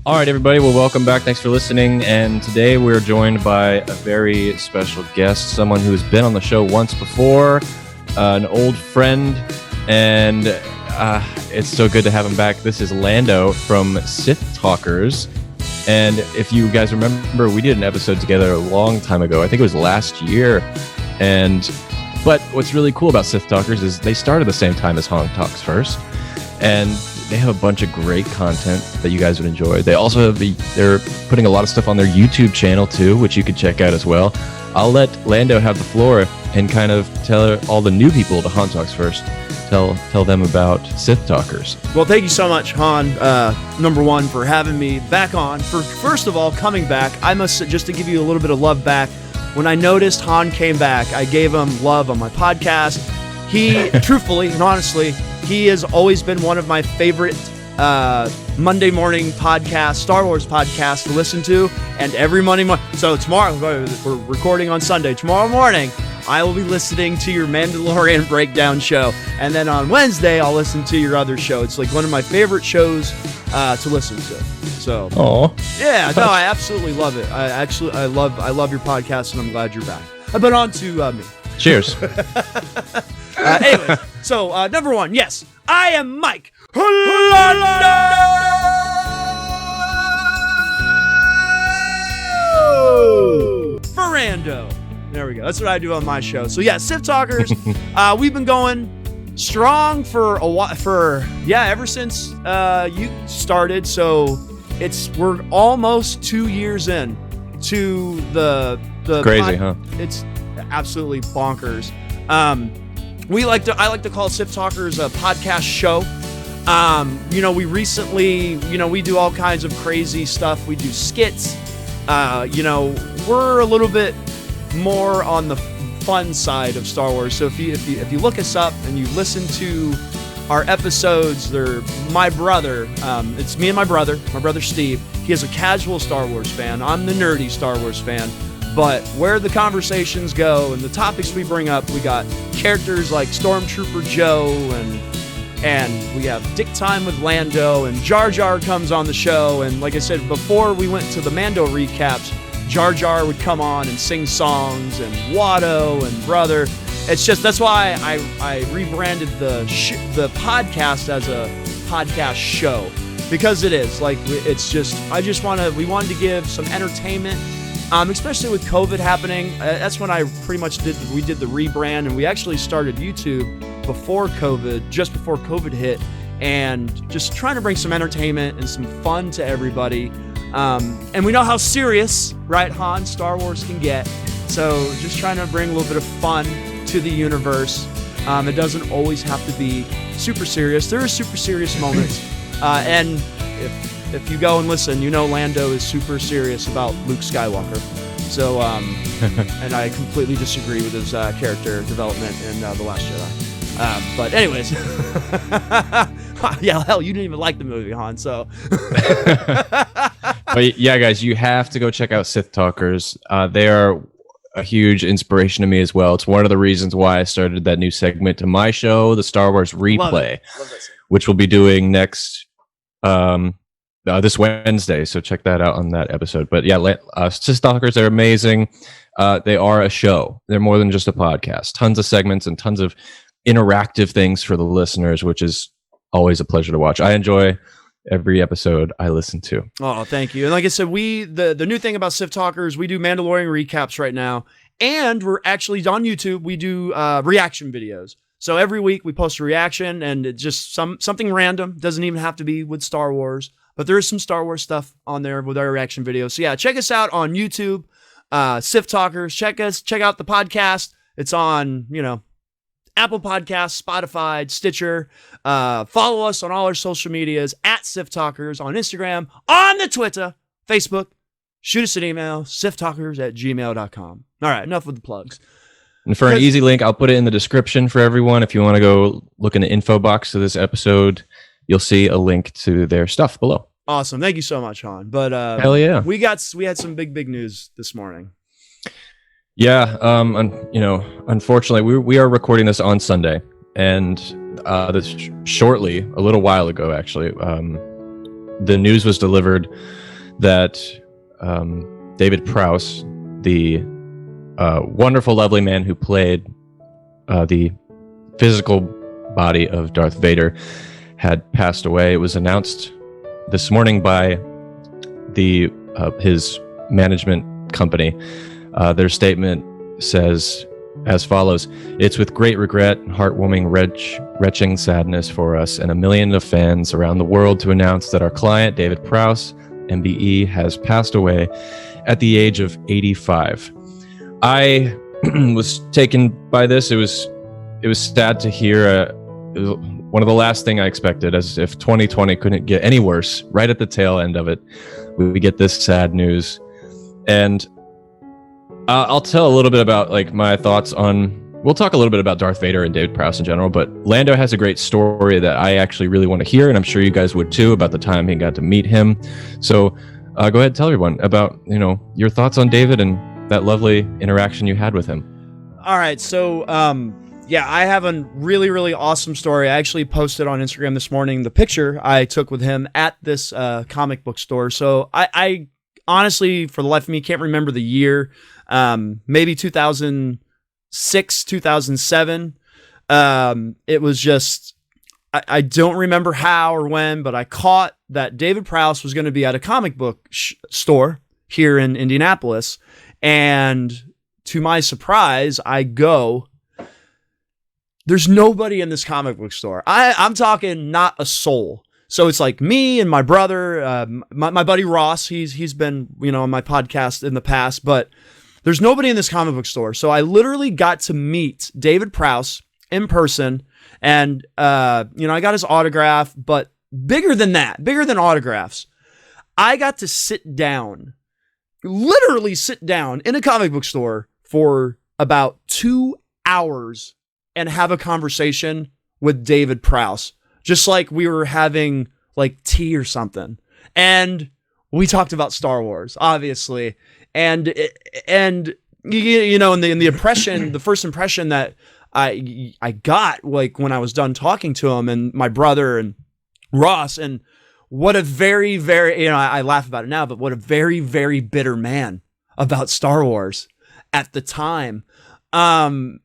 All right, everybody. Well, welcome back. Thanks for listening. And today we're joined by a very special guest, someone who's been on the show once before, an old friend, and it's so good to have him back. This is Lando from Sithtalkers. And if you guys remember, we did an episode together a long time ago. I think it was last year. But what's really cool about Sithtalkers is they started the same time as Han Talks first. And they have a bunch of great content that you guys would enjoy. They also have they're putting a lot of stuff on their YouTube channel too, which you could check out as well. I'll let Lando have the floor and kind of tell all the new people to Han Talks first. Tell them about Sithtalkers. Well, thank you so much, Han. Number one, for having me back on. For first of all, coming back, I must just to give you a little bit of love back. When I noticed Han came back, I gave him love on my podcast. He, truthfully and honestly, he has always been one of my favorite Monday morning podcasts, Star Wars podcasts to listen to. And every Monday morning, so tomorrow, we're recording on Sunday. Tomorrow morning, I will be listening to your Mandalorian breakdown show. And then on Wednesday, I'll listen to your other show. It's like one of my favorite shows to listen to. So, yeah, no, I absolutely love it. I love your podcast, and I'm glad you're back. But on to me. Cheers. Anyway, so number one, yes, I am Mike Ferrando. There we go. That's what I do on my show. So yeah, Sithtalkers. We've been going strong for a while. Ever since you started. So we're almost 2 years in to the crazy, huh? It's absolutely bonkers. I like to call Sithtalkers a podcast show. We recently, we do all kinds of crazy stuff. We do skits. We're a little bit more on the fun side of Star Wars. So if you look us up and you listen to our episodes, they're my brother. It's me and my brother Steve. He is a casual Star Wars fan. I'm the nerdy Star Wars fan. But where the conversations go and the topics we bring up, we got characters like Stormtrooper Joe and we have Dick Time with Lando, and Jar Jar comes on the show. And like I said, before we went to the Mando recaps, Jar Jar would come on and sing songs, and Watto and Brother. It's just, that's why I rebranded the podcast as a podcast show, because it is like, it's just, we wanted to give some entertainment. Especially with COVID happening, that's when I pretty much did the rebrand, and we actually started YouTube just before COVID hit, and just trying to bring some entertainment and some fun to everybody. And we know how serious, right, Han, Star Wars can get. So just trying to bring a little bit of fun to the universe. It doesn't always have to be super serious. There are super serious moments, and if you go and listen, Lando is super serious about Luke Skywalker. So, and I completely disagree with his character development in The Last Jedi. But anyways, yeah, hell, you didn't even like the movie, Han, so. But yeah, guys, you have to go check out Sithtalkers. They are a huge inspiration to me as well. It's one of the reasons why I started that new segment to my show, the Star Wars Replay, which we'll be doing next this Wednesday, so check that out on that episode. But yeah, Sithtalkers, they're amazing. They are a show. They're more than just a podcast. Tons of segments and tons of interactive things for the listeners, which is always a pleasure to watch. I enjoy every episode I listen to. Oh, thank you. And like I said, the new thing about Sithtalkers, we do Mandalorian recaps right now, and we're actually on YouTube. We do reaction videos. So every week we post a reaction, and it's just something random. Doesn't even have to be with Star Wars. But there is some Star Wars stuff on there with our reaction videos. So yeah, check us out on YouTube, Sithtalkers. Check out the podcast. It's on, Apple Podcasts, Spotify, Sticher. Follow us on all our social medias at Sithtalkers on Instagram, on the Twitter, Facebook. Shoot us an email, sithtalkers@gmail.com. All right, enough with the plugs. And for an easy link, I'll put it in the description for everyone. If you want to go look in the info box of this episode, you'll see a link to their stuff below. Awesome. Thank you so much, Han. But hell yeah. We had some big news this morning. Yeah, unfortunately, we are recording this on Sunday, and this shortly, a little while ago, actually, the news was delivered that David Prowse, the wonderful, lovely man who played the physical body of Darth Vader, had passed away. It was announced this morning by his management company. Their statement says as follows: "It's with great regret and heartwarming retching sadness for us and a million of fans around the world to announce that our client, David Prowse, MBE, has passed away at the age of 85. I was taken by this. It was sad to hear. It was one of the last thing I expected, as if 2020 couldn't get any worse. Right at the tail end of it, we get this sad news. And I'll tell a little bit about like my thoughts on. We'll talk a little bit about Darth Vader and David Prowse in general, but Lando has a great story that I actually really want to hear, and I'm sure you guys would too, about the time he got to meet him. So go ahead and tell everyone about your thoughts on David and that lovely interaction you had with him. All right, so I have a really, really awesome story. I actually posted on Instagram this morning the picture I took with him at this comic book store. So I honestly, for the life of me, can't remember the year. Maybe 2006, 2007. It was just, I don't remember how or when, but I caught that David Prowse was going to be at a comic book store here in Indianapolis. And to my surprise, I go. There's nobody in this comic book store. I'm talking not a soul. So it's like me and my brother, my buddy Ross. He's been on my podcast in the past, but there's nobody in this comic book store. So I literally got to meet David Prowse in person, and I got his autograph. But bigger than that, bigger than autographs, I got to literally sit down in a comic book store for about 2 hours and have a conversation with David Prowse, just like we were having like tea or something. And we talked about Star Wars, obviously. And in the impression, the first impression that I got, like when I was done talking to him and my brother and Ross, and what a very, very, I laugh about it now, but what a very, very bitter man about Star Wars at the time.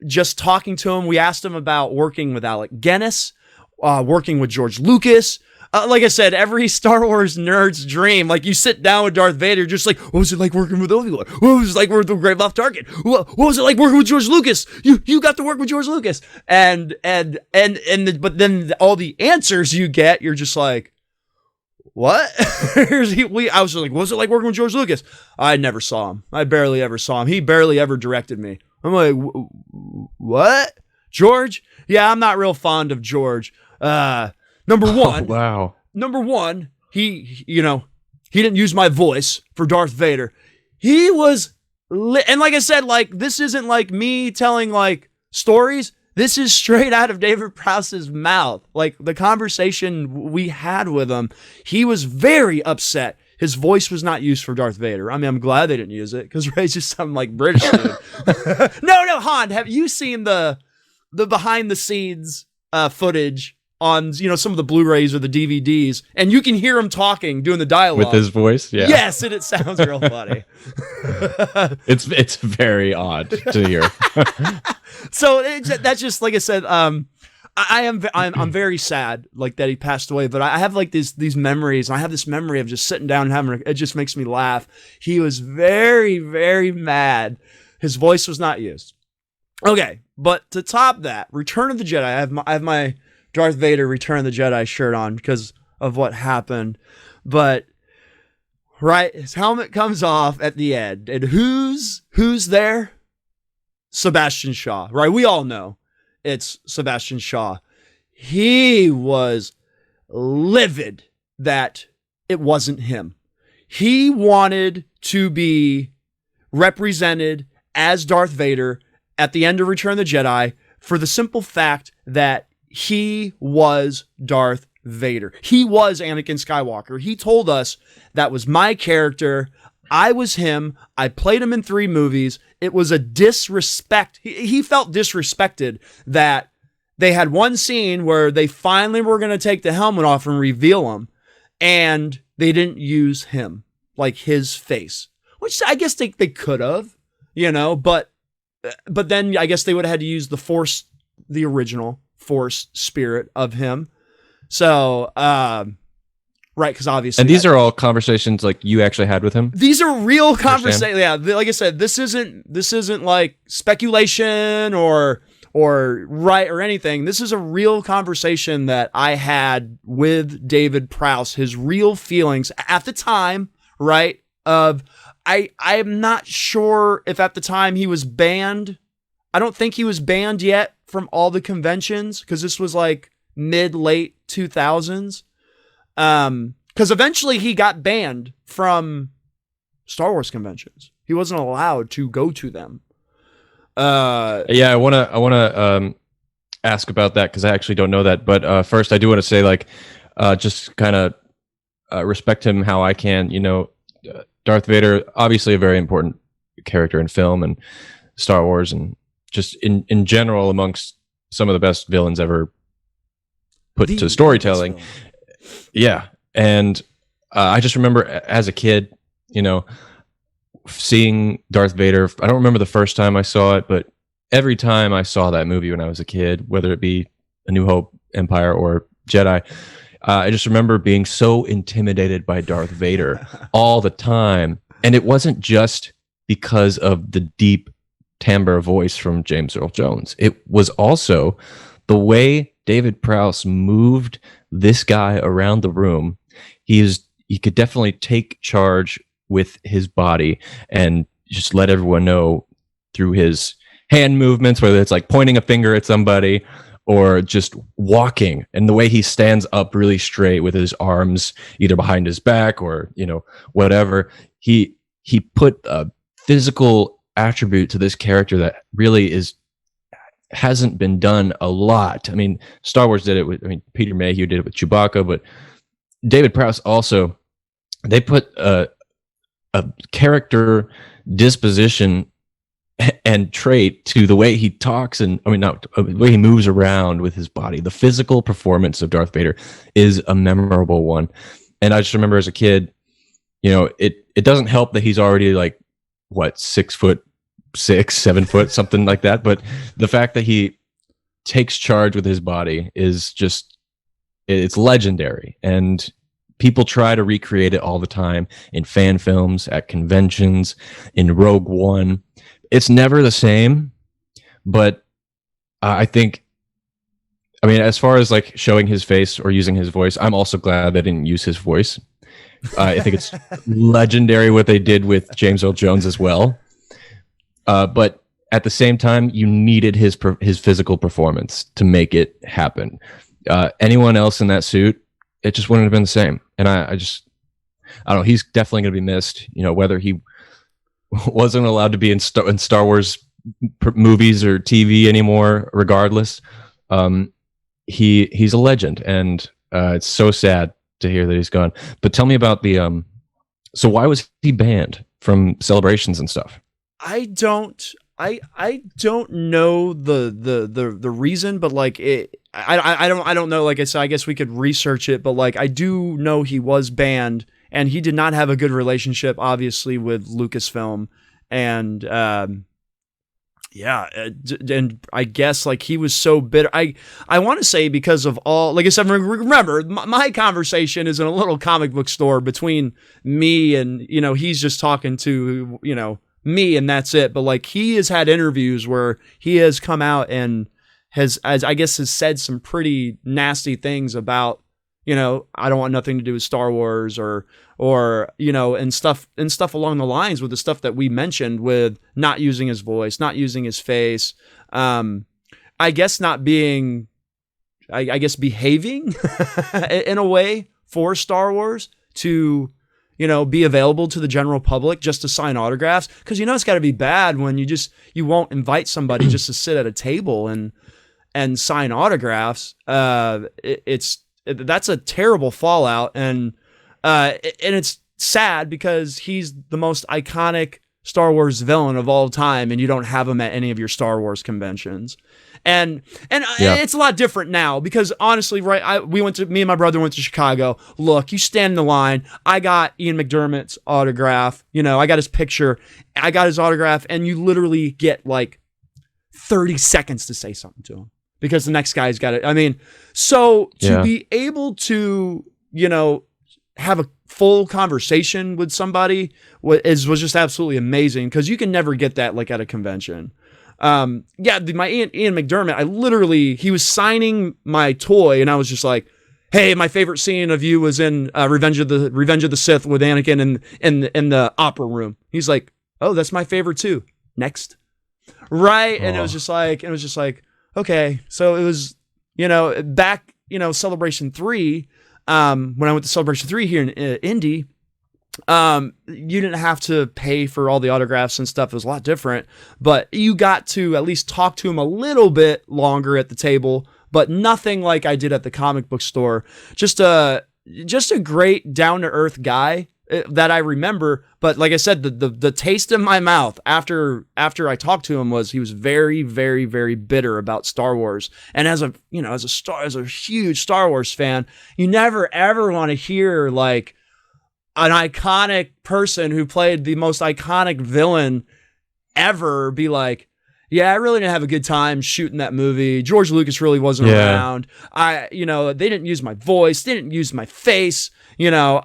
Just talking to him, we asked him about working with Alec Guinness, working with George Lucas. Like I said, every Star Wars nerd's dream. Like, you sit down with Darth Vader, just like, what was it like working with Obi-Wan? What was it like working with Great Moff Tarkin? What was it like working with George Lucas? You got to work with George Lucas, but then all the answers you get, you're just like, what? I was like, what was it like working with George Lucas? I never saw him. I barely ever saw him. He barely ever directed me. I'm like, what? George? Yeah, I'm not real fond of George. Number one. Oh, wow. Number one, he didn't use my voice for Darth Vader. He was, and like I said, like, this isn't like me telling like stories. This is straight out of David Prowse's mouth. Like, the conversation we had with him, he was very upset his voice was not used for Darth Vader. I mean, I'm glad they didn't use it, because Ray's just some like British dude. No, Han, have you seen the behind the scenes footage on some of the Blu-rays or the DVDs, and you can hear him talking, doing the dialogue with his voice? Yeah. Yes, and it sounds real funny. It's very odd to hear. So that's just, like I said, I'm very sad like that he passed away, but I have like these memories, and I have this memory of just sitting down and having it just makes me laugh. He was very, very mad. His voice was not used. Okay, but to top that, Return of the Jedi, I have my Darth Vader Return of the Jedi shirt on because of what happened. But right, his helmet comes off at the end, and who's there? Sebastian Shaw, right? We all know it's Sebastian Shaw. He was livid that it wasn't him. He wanted to be represented as Darth Vader at the end of Return of the Jedi for the simple fact that he was Darth Vader. He was Anakin Skywalker. He told us that was my character. I was him. I played him in 3 movies. It was a disrespect. He felt disrespected that they had one scene where they finally were going to take the helmet off and reveal him. And they didn't use him, like his face, which I guess they could have, but then I guess they would have had to use the original Force spirit of him. So, right, because obviously, and these are all conversations like you actually had with him. These are real conversations. Yeah, like I said, this isn't like speculation or right or anything. This is a real conversation that I had with David Prowse. His real feelings at the time, right? I am not sure if at the time he was banned. I don't think he was banned yet from all the conventions, because this was like late 2000s. Because eventually he got banned from Star Wars conventions. He wasn't allowed to go to them. Yeah, I wanna ask about that, because I actually don't know that. But first, I do want to say, like, just kind of respect him how I can. Darth Vader, obviously a very important character in film and Star Wars, and just in general amongst some of the best villains ever put to storytelling. Yeah, and I just remember as a kid, seeing Darth Vader. I don't remember the first time I saw it, but every time I saw that movie when I was a kid, whether it be A New Hope, Empire, or Jedi, I just remember being so intimidated by Darth Vader all the time. And it wasn't just because of the deep timbre voice from James Earl Jones. It was also the way David Prowse moved this guy around the room. He could definitely take charge with his body and just let everyone know through his hand movements, whether it's like pointing a finger at somebody or just walking, and the way he stands up really straight with his arms either behind his back or whatever. He put a physical attribute to this character that really hasn't been done a lot. I mean, Star Wars did it with, Peter Mayhew did it with Chewbacca, but David Prowse also, they put a character disposition and trait to the way he talks, and the way he moves around with his body. The physical performance of Darth Vader is a memorable one. And I just remember as a kid, it doesn't help that he's already like, what, 6'6", 7 foot, something like that. But the fact that he takes charge with his body is just, it's legendary. And people try to recreate it all the time in fan films, at conventions, in Rogue One. It's never the same, but I think, as far as like showing his face or using his voice, I'm also glad they didn't use his voice. I think it's legendary what they did with James Earl Jones as well. But at the same time, you needed his physical performance to make it happen. Anyone else in that suit, it just wouldn't have been the same. And I don't know, he's definitely going to be missed, whether he wasn't allowed to be in Star Wars movies or TV anymore, regardless. He's a legend, and it's so sad to hear that he's gone. But tell me about so why was he banned from celebrations and stuff? I don't know the reason, but like I don't know. Like I said, I guess we could research it, but like I do know he was banned, and he did not have a good relationship, obviously, with Lucasfilm, and and I guess like he was so bitter. I want to say because of all, like I said, remember my conversation is in a little comic book store between me and he's just talking to me, and that's it. But like he has had interviews where he has come out and has said some pretty nasty things about, I don't want nothing to do with Star Wars or and stuff along the lines with the stuff that we mentioned, with not using his voice, not using his face. I guess not being, I guess behaving in a way for Star Wars to, be available to the general public just to sign autographs. Cause it's gotta be bad when you won't invite somebody just to sit at a table and sign autographs. That's a terrible fallout. And it's sad because he's the most iconic Star Wars villain of all time, and you don't have him at any of your Star Wars conventions. And it's a lot different now because honestly, right? Me and my brother went to Chicago. Look, you stand in the line. I got Ian McDermott's autograph. I got his picture. I got his autograph, and you literally get like 30 seconds to say something to him because the next guy's got it. I mean, so to be able to, have a full conversation with somebody was just absolutely amazing because you can never get that like at a convention. My Ian McDermott, he was signing my toy and I was just like, hey, my favorite scene of you was in Revenge of the Sith with Anakin in the opera room. He's like, oh, that's my favorite too. Next. Right. And it was just like, okay. So it was, back, Celebration 3, when I went to Celebration 3 here in Indy, you didn't have to pay for all the autographs and stuff. It was a lot different, but you got to at least talk to him a little bit longer at the table, but nothing like I did at the comic book store. Just a great down to earth guy that I remember. But like I said, the taste in my mouth after I talked to him was he was very, very, very bitter about Star Wars. And as a huge Star Wars fan, you never ever want to hear like an iconic person who played the most iconic villain ever be like, yeah, I really didn't have a good time shooting that movie. George Lucas really wasn't around. They didn't use my voice. They didn't use my face. But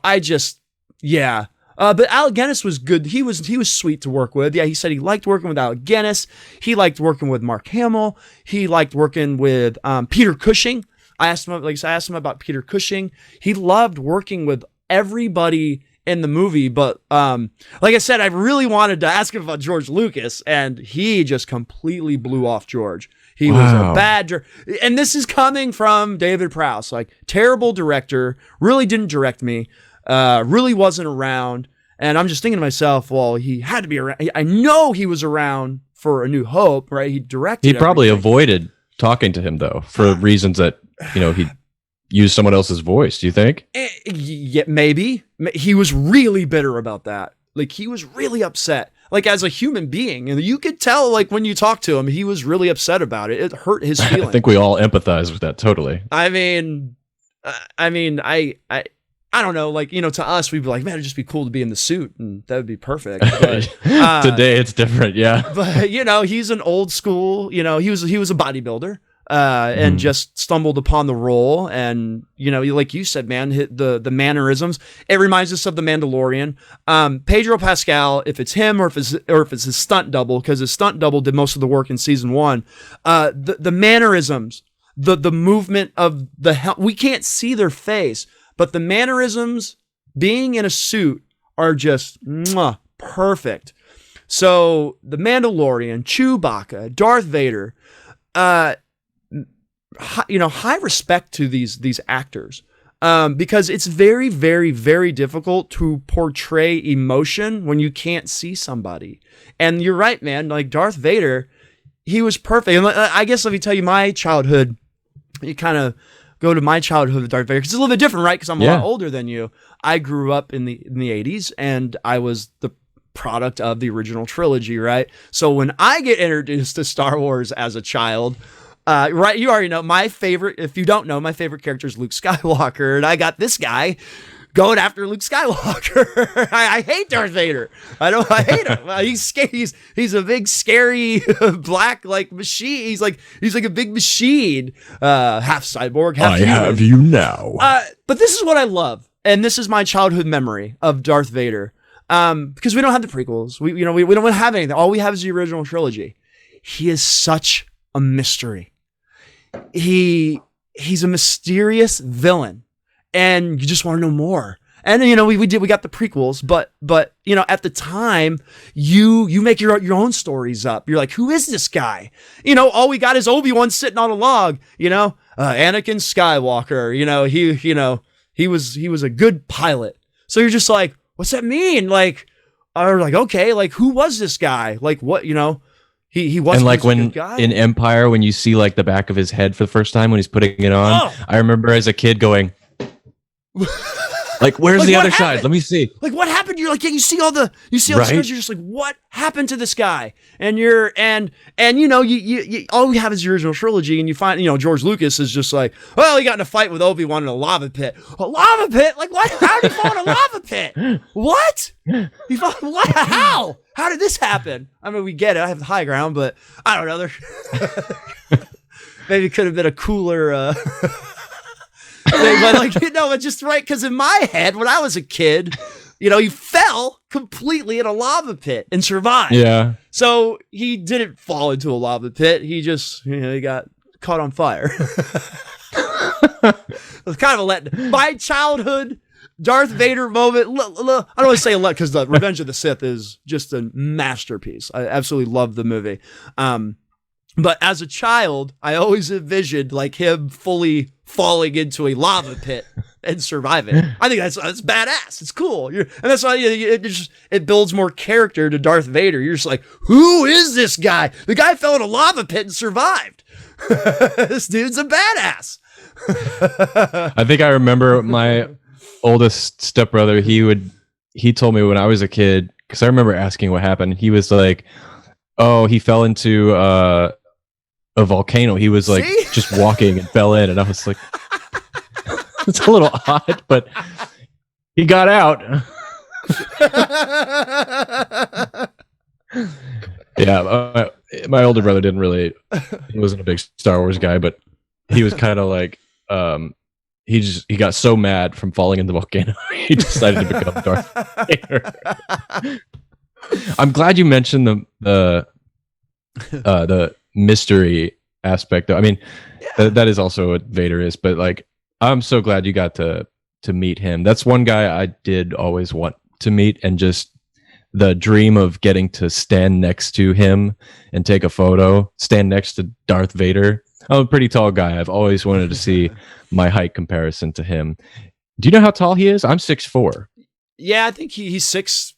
Alec Guinness was good. He was sweet to work with. Yeah, he said he liked working with Alec Guinness. He liked working with Mark Hamill. He liked working with Peter Cushing. I asked him about Peter Cushing. He loved working with everybody in the movie, but like I said, I really wanted to ask him about George Lucas, and he just completely blew off George. He was a bad and this is coming from David Prowse, like terrible director, really didn't direct me, really wasn't around, and I'm just thinking to myself, well, he had to be around. I know he was around for A New Hope, right? He directed. He probably avoided talking to him though for reasons that he use someone else's voice, do you think? Yeah, maybe. He was really bitter about that. Like, he was really upset. Like, as a human being. And you could tell, like, when you talk to him, he was really upset about it. It hurt his feelings. I think we all empathize with that, totally. I don't know. Like, to us, we'd be like, man, it'd just be cool to be in the suit. And that would be perfect. But, today, it's different, yeah. But, he's an old school, he was a bodybuilder. And just stumbled upon the role, and like you said, man, hit the mannerisms. It reminds us of the Mandalorian. Pedro Pascal, if it's him or if it's his stunt double, because his stunt double did most of the work in season 1. The mannerisms, the movement of we can't see their face, but the mannerisms being in a suit are just perfect. So the Mandalorian, Chewbacca, Darth Vader. High respect to these actors, because it's very, very, very difficult to portray emotion when you can't see somebody. And you're right, man. Like Darth Vader, he was perfect. And I guess let me tell you my childhood. You kind of go to my childhood with Darth Vader because it's a little bit different, right? Because I'm a lot older than you. I grew up in the 80s, and I was the product of the original trilogy, right? So when I get introduced to Star Wars as a child. Right, you already know my favorite. If you don't know, my favorite character is Luke Skywalker, and I got this guy going after Luke Skywalker. I hate Darth Vader. I hate him. He's scary. He's a big, scary black like machine. He's like a big machine, half cyborg, half human. Have you now. But this is what I love, and this is my childhood memory of Darth Vader. Because we don't have the prequels. We don't have anything. All we have is the original trilogy. He is such a mystery. He's a mysterious villain, and you just want to know more. And we got the prequels, but at the time you make your own stories up. You're like, who is this guy? All we got is Obi-Wan sitting on a log. Anakin Skywalker. He was a good pilot. So you're just like, what's that mean? Like, or like, okay, like who was this guy? Like what? He wasn't. And like when a good guy. In Empire, when you see like the back of his head for the first time when he's putting it on, I remember as a kid going, Like, where's Like, the what other side? happened? Let me see. Like, what happened? You're like, yeah, you see all the Right? stars. You're just like, what happened to this guy? And you're and you know, you all we have is the original trilogy, and you find, you know, George Lucas is just like, well, he got in a fight with Obi-Wan in a lava pit. A lava pit? Like, what? How did he fall in a lava pit? What? He fall, what? How? How did this happen? I mean, we get it. I have the high ground, but I don't know. Maybe it could have been a cooler thing, but like, you know, it's just right, because in my head, when I was a kid, you know, he fell completely in a lava pit and survived. Yeah. So he didn't fall into a lava pit. He just, you know, he got caught on fire. It was kind of my childhood Darth Vader moment. I don't want to say because the Revenge of the Sith is just a masterpiece. I absolutely love the movie. But as a child, I always envisioned like him fully falling into a lava pit and surviving. I think that's badass. It's cool. And that's why it builds more character to Darth Vader. You're just like, who is this guy? The guy fell in a lava pit and survived. This dude's a badass. I think I remember my oldest stepbrother. He told me when I was a kid, because I remember asking what happened. He was like, "Oh, he fell into a volcano. He was like just walking and fell in," and I was like, "It's a little odd, but he got out." Yeah, my older brother didn't really. He wasn't a big Star Wars guy, but he was kind of like. He got so mad from falling in the volcano, he decided to become Darth Vader. I'm glad you mentioned the mystery aspect, though. I mean, that is also what Vader is, but like, I'm so glad you got to meet him. That's one guy I did always want to meet, and just the dream of getting to stand next to him and take a photo, stand next to Darth Vader. I'm a pretty tall guy. I've always wanted to see my height comparison to him. Do you know how tall he is? I'm 6'4". Yeah, I think he's 6.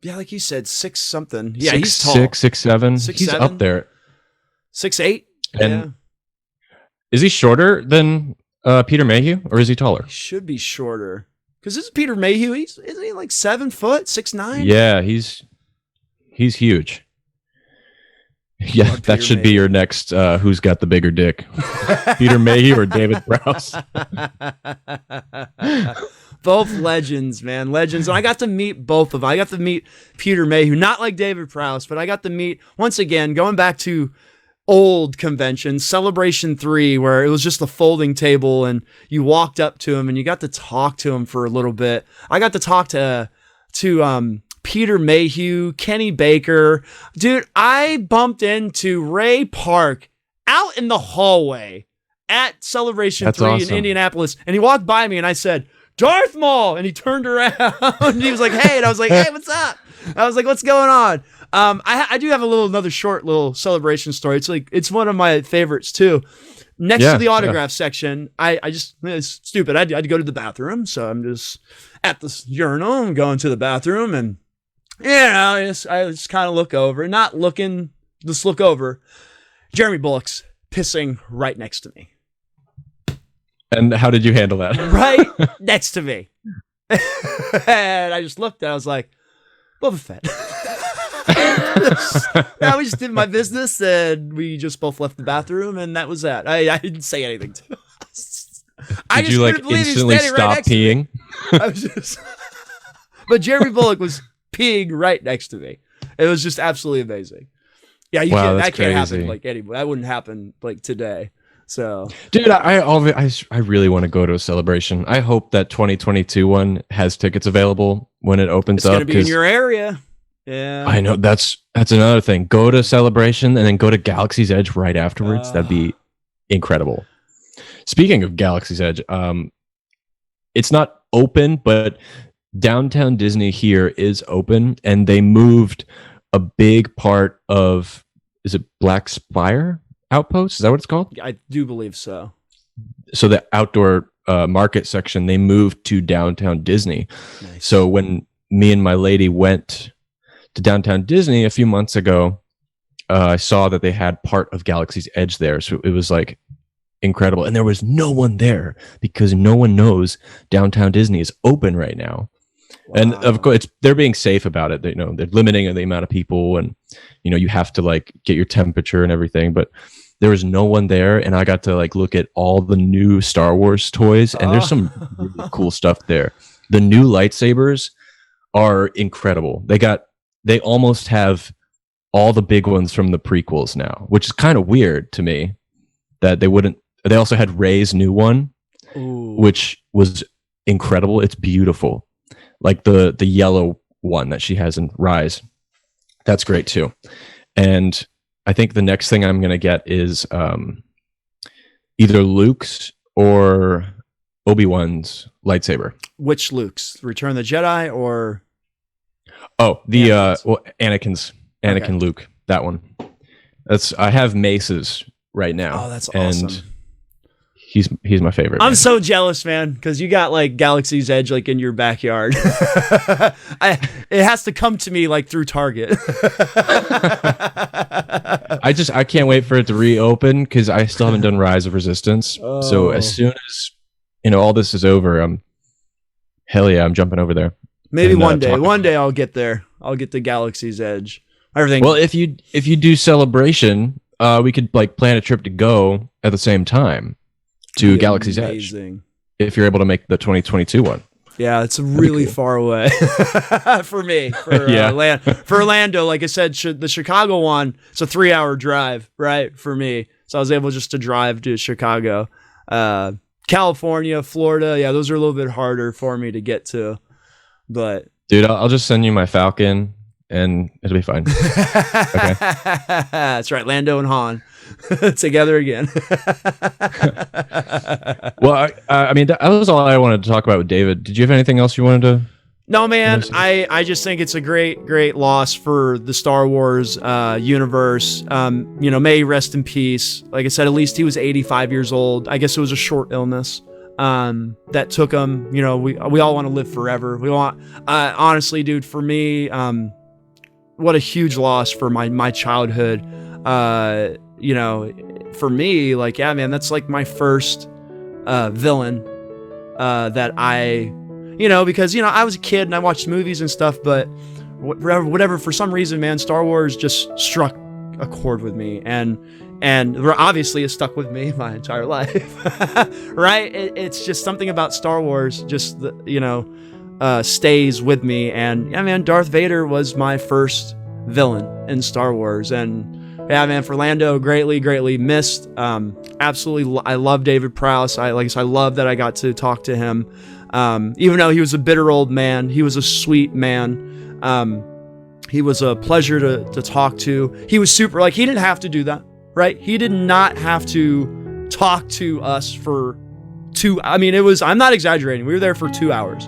Yeah, like you said, 6 something. Yeah, he's tall. 6'7". He's up there. 6'8". And yeah. Is he shorter than Peter Mayhew, or is he taller? He should be shorter. Because this is Peter Mayhew. Isn't he like 7 foot, 6'9"? Yeah, he's huge. Yeah, that should be your next who's got the bigger dick? Peter Mayhew or David Prowse? Both legends, man. Legends. And I got to meet both of them. I got to meet Peter Mayhew, not like David Prowse, but I got to meet, once again, going back to old conventions, Celebration 3, where it was just a folding table and you walked up to him and you got to talk to him for a little bit. I got to talk to Peter Mayhew, Kenny Baker. Dude, I bumped into Ray Park out in the hallway at Celebration 3 awesome. in Indianapolis. And he walked by me and I said, Darth Maul. And he turned around and he was like, hey. And I was like, hey, what's up? I was like, what's going on? I do have another short little Celebration story. It's one of my favorites too. Next to the autograph section, it's stupid. I had to go to the bathroom. So I'm just at the urinal. I'm going to the bathroom and, you know, I just kind of look over, not looking, just look over. Jeremy Bullock's pissing right next to me. And how did you handle that? Right next to me. And I just looked and I was like, Boba Fett. Yeah, we just did my business and we just both left the bathroom and that was that. I didn't say anything to him. Did you like instantly stop peeing? I was just, but Jeremy Bullock was peeing right next to me. It was just absolutely amazing. Yeah, that can't happen like anyway. That wouldn't happen like today. So, dude, I really want to go to a Celebration. I hope that 2022 one has tickets available when it opens up. It's going to be in your area. Yeah, I know. That's another thing. Go to Celebration and then go to Galaxy's Edge right afterwards. That'd be incredible. Speaking of Galaxy's Edge, it's not open, but Downtown Disney here is open, and they moved a big part of, is it Black Spire Outpost? Is that what it's called? I do believe so. So the outdoor market section, they moved to Downtown Disney. Nice. So when me and my lady went to Downtown Disney a few months ago, I saw that they had part of Galaxy's Edge there. So it was like incredible. And there was no one there because no one knows Downtown Disney is open right now. Wow. And of course, they're being safe about it. They, they're limiting the amount of people, and you have to like get your temperature and everything. But there was no one there, and I got to like look at all the new Star Wars toys, and there's some really cool stuff there. The new lightsabers are incredible. They almost have all the big ones from the prequels now, which is kind of weird to me that they wouldn't. They also had Rey's new one, which was incredible. It's beautiful. Like the yellow one that she has in Rise. That's great too. And I think the next thing I'm going to get is either Luke's or Obi-Wan's lightsaber. Which Luke's? Return of the Jedi or? Oh, the Anakin's. Anakin, okay. Luke, that one. I have Mace's right now. Oh, that's awesome. And he's my favorite. I'm so jealous, man, because you got like Galaxy's Edge like in your backyard. It has to come to me like through Target. I can't wait for it to reopen because I still haven't done Rise of Resistance. Oh. So as soon as all this is over, I'm jumping over there. Maybe one day I'll get there. I'll get to Galaxy's Edge. Everything. Well, if you do Celebration, we could like plan a trip to go at the same time to Galaxy's Edge. If you're able to make the 2022 one. Yeah, it's really far away for me. For Orlando, like I said, the Chicago one, it's a 3-hour drive, right, for me. So I was able just to drive to Chicago. California, Florida, yeah, those are a little bit harder for me to get to. But dude, I'll just send you my Falcon and it'll be fine. Okay. That's right, Lando and Han together again. Well, I mean, that was all I wanted to talk about with David. Did you have anything else you wanted to? No, man. I just think it's a great loss for the Star Wars universe. May he rest in peace. Like I said, at least he was 85 years old. I guess it was a short illness that took him. We all want to live forever. We want, honestly, dude. For me, what a huge loss for my childhood. For me, like, yeah, man, that's like my first villain that I. Because, I was a kid and I watched movies and stuff, but whatever, for some reason, man, Star Wars just struck a chord with me. And obviously it stuck with me my entire life, right? It's just something about Star Wars, just, stays with me. And yeah, man, Darth Vader was my first villain in Star Wars. And yeah, man, Ferrando, greatly missed. Absolutely, I love David Prowse. I love that I got to talk to him. Even though he was a bitter old man, he was a sweet man. He was a pleasure to talk to. He was super, like, he didn't have to do that, right? He did not have to talk to us for I'm not exaggerating. We were there for 2 hours.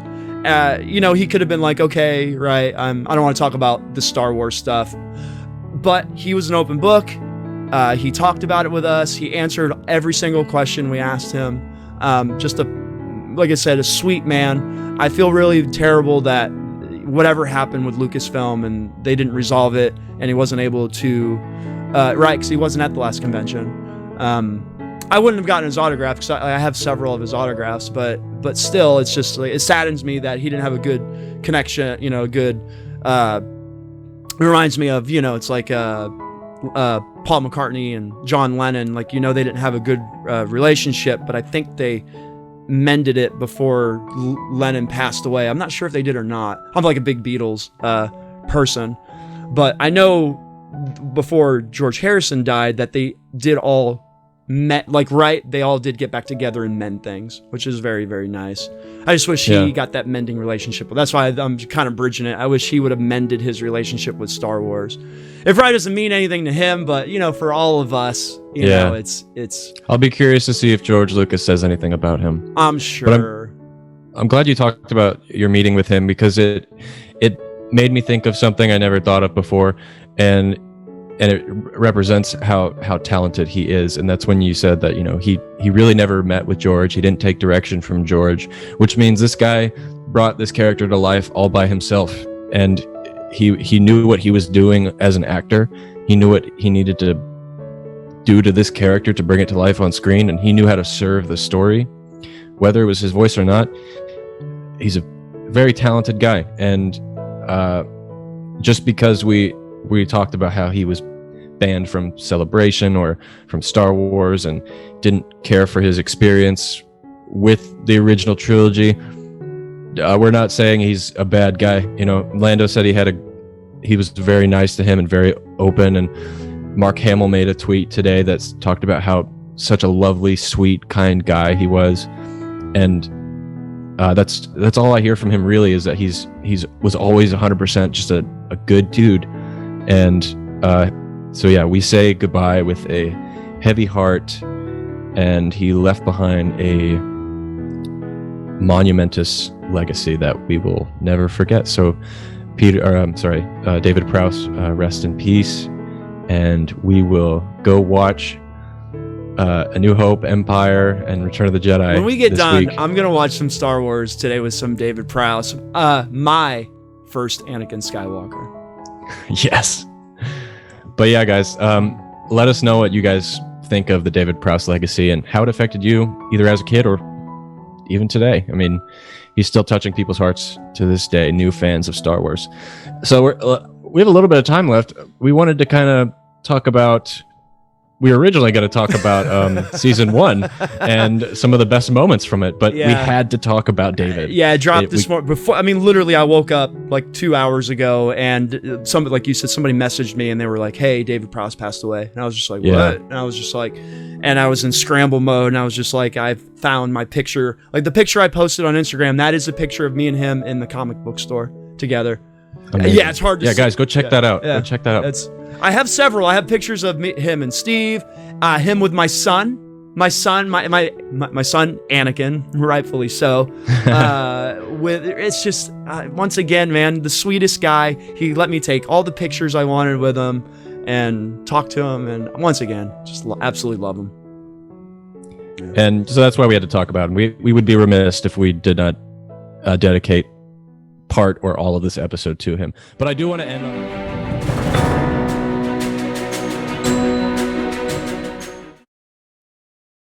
He could have been like, okay, right, I don't want to talk about the Star Wars stuff. But he was an open book. He talked about it with us. He answered every single question we asked him. Like I said, a sweet man. I feel really terrible that whatever happened with Lucasfilm and they didn't resolve it, and he wasn't able to, because he wasn't at the last convention. I wouldn't have gotten his autograph because I have several of his autographs, but still, it's just like, it saddens me that he didn't have a good connection. It reminds me of, it's like Paul McCartney and John Lennon. Like, they didn't have a good relationship, but I think they mended it before Lennon passed away. I'm not sure if they did or not. I'm like a big Beatles person, but I know before George Harrison died that they did all they all did get back together and mend things, which is very, very nice. I just wish he got that mending relationship. That's why I'm kind of bridging it. I wish he would have mended his relationship with Star Wars. It probably doesn't mean anything to him, but for all of us, it's. I'll be curious to see if George Lucas says anything about him. I'm sure. I'm glad you talked about your meeting with him because it made me think of something I never thought of before, and it represents how talented he is. And that's when you said that, he really never met with George. He didn't take direction from George, which means this guy brought this character to life all by himself. And he knew what he was doing as an actor. He knew what he needed to do to this character to bring it to life on screen, and he knew how to serve the story, whether it was his voice or not. He's a very talented guy, and just because we talked about how he was banned from Celebration or from Star Wars and didn't care for his experience with the original trilogy, we're not saying he's a bad guy. You know, Lando said he was very nice to him and very open, and Mark Hamill made a tweet today that talked about how such a lovely, sweet, kind guy he was, and that's all I hear from him really, is that he's was always 100% just a good dude. And so yeah, we say goodbye with a heavy heart, and he left behind a monumentous legacy that we will never forget. So David Prowse, rest in peace, and we will go watch A New Hope, Empire, and Return of the Jedi. When we get done, week. I'm gonna watch some Star Wars today with some David Prowse. My first Anakin Skywalker. Yes. But yeah, guys, let us know what you guys think of the David Prowse legacy and how it affected you, either as a kid or even today. I mean, he's still touching people's hearts to this day, new fans of Star Wars. So we have a little bit of time left. We wanted to kind of talk about... We were originally going to talk about season 1 and some of the best moments from it, but we had to talk about David. Yeah, it dropped this morning. Before, I mean, literally, I woke up like 2 hours ago, and somebody, like you said, somebody messaged me, and they were like, "Hey, David Prowse passed away," and I was just like, "What?" And I was just like, and I was in scramble mode, and I was just like, I found my picture, like the picture I posted on Instagram. That is a picture of me and him in the comic book store together. Amazing. Yeah, it's hard to see. Guys, go check that out. Yeah. Go check that out. I have several. I have pictures of him and Steve, him with my son, my son Anakin, rightfully so. It's just once again, man, the sweetest guy. He let me take all the pictures I wanted with him and talk to him, and once again, just absolutely love him. And so that's why we had to talk about him. We would be remiss if we did not dedicate part or all of this episode to him. But I do want to end on